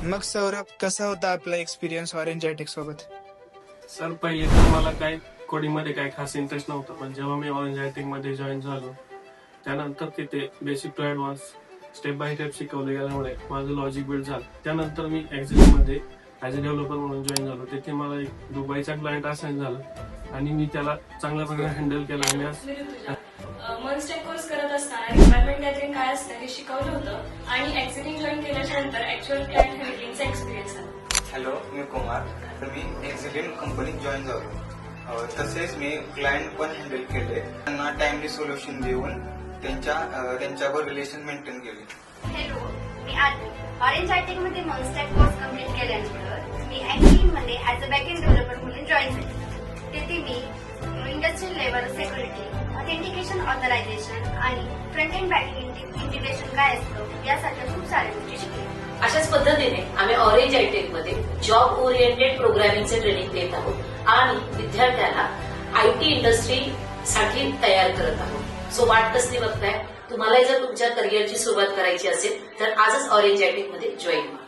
मग सौरभ, कसा होता आपला एक्सपिरियन्स ऑरेंज आयटेक सोबत? सर पहिले तर मला काय कोडिंगमध्ये काय खास इंटरेस्ट नव्हता, पण जेव्हा मी ऑरेंज आयटेक मध्ये जॉईन झालो त्यानंतर तिथे basic to advance step by step शिकवले गेल्यामुळे माझं लॉजिक बिल्ड झालं. त्यानंतर मी मध्ये ऍज अ डेव्हलपर म्हणून जॉईन झालो. तिथे मला एक दुबईचा क्लायंट असाइन झाला आणि मी त्याला चांगल्या प्रकारे हँडल केला. आणि मनस्टेक कोर्स करत असताना रिक्वायरमेंट गॅदरिंग काय असतं हे शिकवलं होतं आणि एक्झिटिंग जॉईन केल्याच्या नंतर ऍक्च्युअल क्लायंट हँडलिंगचा एक्सपिरियन्स आला. हॅलो, मी कुमार. तर मी एक्झिलिन कंपनीत जॉईन झालो. तसेच मी क्लायंट पण हँडल केले, त्यांना टाइमली सोल्युशन देऊन त्यांच्यावर रिलेशन मेंटेन केले. हॅलो, मी आरती. ऑरेंज आयटेक मध्ये मनस्टेक कोर्स कम्प्लीट केल्यानंतर मी एक्झिलिन मध्ये ऍज अ बॅकएंड डेव्हलपर म्हणून जॉईन झाले. तिथे मी industrial level security, authentication, authorization आणि front end back end integration काय असतं यासाठी खूप साऱ्या गोष्टी शिकले. अशाच पद्धतीने आम्ही ऑरेंज आयटेक मध्ये जॉब ओरिएंटेड प्रोग्रामिंगचे ट्रेनिंग देत आहोत आणि विद्यार्थ्यांना आयटी इंडस्ट्री साठी तयार करत आहोत. सो वाट कसली बघताय? तुम्हालाही जर तुमच्या करिअरची सुरुवात करायची असेल तर आजच ऑरेंज आयटेक मध्ये जॉईन व्हा.